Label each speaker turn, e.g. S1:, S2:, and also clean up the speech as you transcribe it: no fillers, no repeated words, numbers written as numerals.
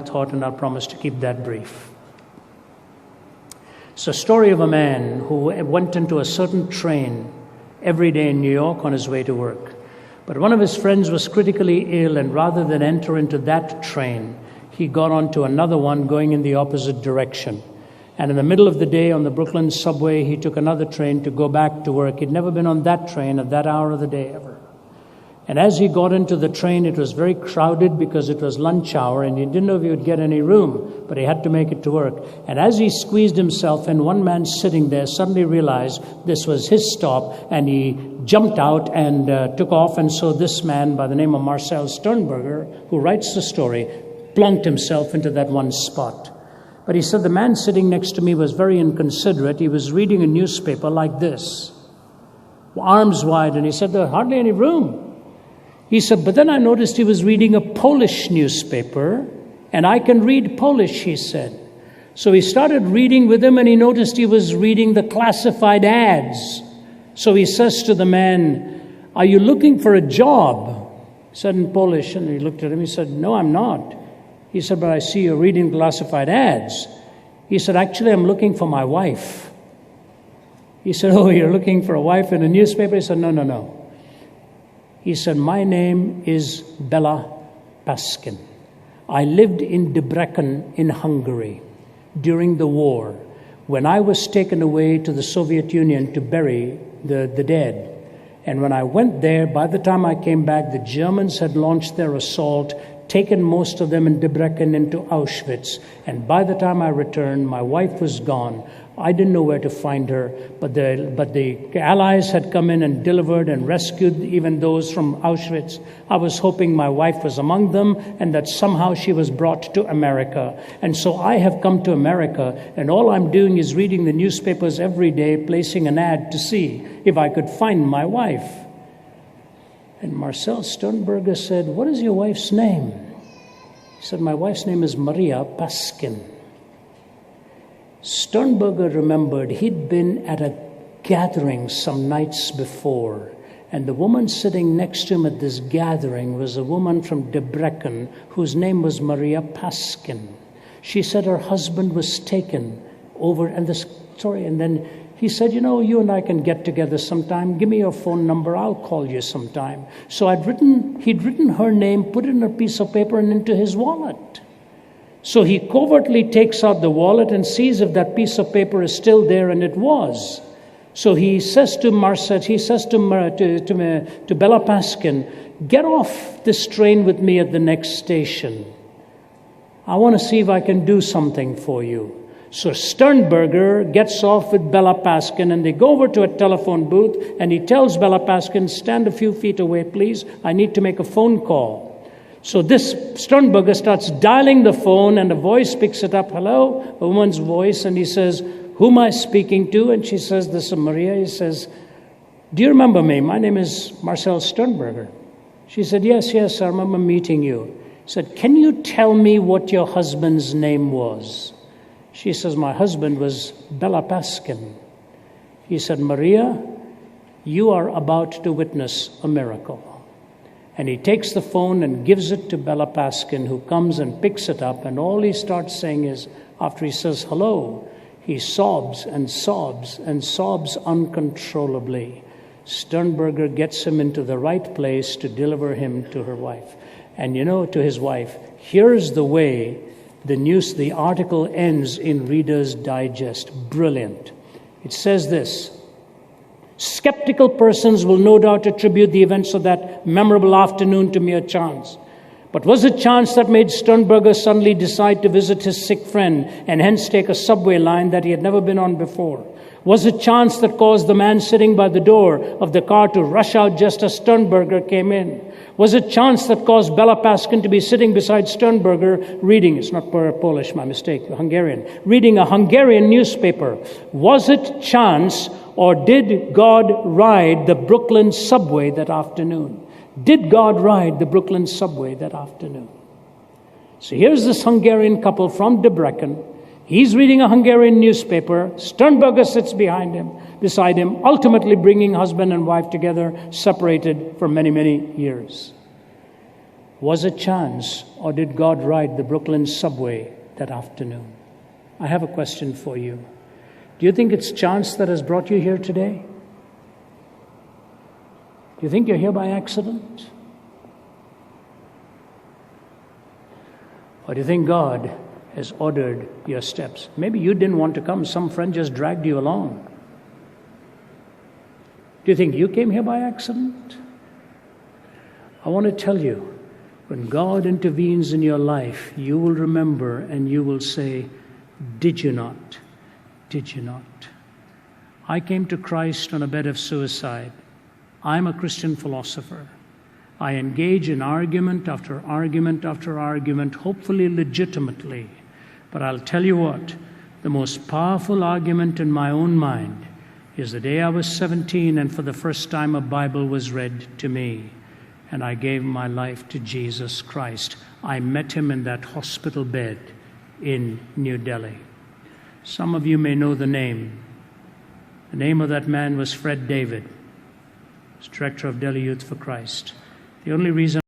S1: thought, and I'll promise to keep that brief. It's a story of a man who went into a certain train every day in New York on his way to work. But one of his friends was critically ill, and rather than enter into that train, he got onto another one going in the opposite direction. And in the middle of the day on the Brooklyn subway, he took another train to go back to work. He'd never been on that train at that hour of the day ever. And as he got into the train, it was very crowded because it was lunch hour, and he didn't know if he would get any room, but he had to make it to work. And as he squeezed himself in, one man sitting there suddenly realized this was his stop, and he jumped out and took off. And so this man, by the name of Marcel Sternberger, who writes the story, plunked himself into that one spot. But he said the man sitting next to me was very inconsiderate. He was reading a newspaper like this, arms wide, and he said there was hardly any room. He said, but then I noticed he was reading a Polish newspaper, and I can read Polish, he said. So he started reading with him, and he noticed he was reading the classified ads. So he says to the man, are you looking for a job? He said in Polish, and he looked at him, he said, no, I'm not. He said, but I see you're reading classified ads. He said, actually, I'm looking for my wife. He said, oh, you're looking for a wife in a newspaper? He said, no. He said, my name is Bela Paskin. I lived in Debrecen in Hungary during the war when I was taken away to the Soviet Union to bury the dead. And when I went there, by the time I came back, the Germans had launched their assault, taken most of them in Debrecen into Auschwitz. And by the time I returned, my wife was gone. I didn't know where to find her, but the Allies had come in and delivered and rescued even those from Auschwitz. I was hoping my wife was among them and that somehow she was brought to America. And so I have come to America, and all I'm doing is reading the newspapers every day, placing an ad to see if I could find my wife. And Marcel Sternberger said, what is your wife's name? He said, my wife's name is Maria Paskin. Sternberger remembered he'd been at a gathering some nights before, and the woman sitting next to him at this gathering was a woman from Debrecen whose name was Maria Paskin. She said her husband was taken over, and then he said, you and I can get together sometime. Give me your phone number. I'll call you sometime. So he'd written her name, put it in a piece of paper and into his wallet. So he covertly takes out the wallet and sees if that piece of paper is still there, and it was. So he says to Marcel, to Bela Paskin, get off this train with me at the next station. I want to see if I can do something for you. So Sternberger gets off with Bela Paskin, and they go over to a telephone booth, and he tells Bela Paskin, stand a few feet away, please. I need to make a phone call. So this Sternberger starts dialing the phone, and a voice picks it up. Hello, a woman's voice, and he says, who am I speaking to? And she says, this is Maria. He says, do you remember me? My name is Marcel Sternberger. She said, yes, I remember meeting you. He said, can you tell me what your husband's name was? She says, my husband was Bela Paskin. He said, Maria, you are about to witness a miracle. And he takes the phone and gives it to Bela Paskin, who comes and picks it up. And all he starts saying is, after he says hello, he sobs and sobs and sobs uncontrollably. Sternberger gets him into the right place to deliver him to her wife. And to his wife, here's the way the article ends in Reader's Digest. Brilliant. It says this: skeptical persons will no doubt attribute the events of that memorable afternoon to mere chance. But was it chance that made Sternberger suddenly decide to visit his sick friend and hence take a subway line that he had never been on before? Was it chance that caused the man sitting by the door of the car to rush out just as Sternberger came in? Was it chance that caused Bela Paskin to be sitting beside Sternberger reading, it's not Polish, my mistake, Hungarian, reading a Hungarian newspaper? Was it chance, or did God ride the Brooklyn subway that afternoon? Did God ride the Brooklyn subway that afternoon? So here's this Hungarian couple from Debrecen. He's reading a Hungarian newspaper. Sternberger sits beside him, ultimately bringing husband and wife together, separated for many, many years. Was it chance, or did God ride the Brooklyn subway that afternoon? I have a question for you. Do you think it's chance that has brought you here today? Do you think you're here by accident? Or do you think God has ordered your steps? Maybe you didn't want to come. Some friend just dragged you along. Do you think you came here by accident? I want to tell you, when God intervenes in your life, you will remember and you will say, did you not? Did you not? I came to Christ on a bed of suicide. I'm a Christian philosopher. I engage in argument after argument after argument, hopefully legitimately. But I'll tell you what, the most powerful argument in my own mind is the day I was 17 and for the first time a Bible was read to me and I gave my life to Jesus Christ. I met him in that hospital bed in New Delhi. Some of you may know the name. The name of that man was Fred David. He's director of Delhi Youth for Christ. The only reason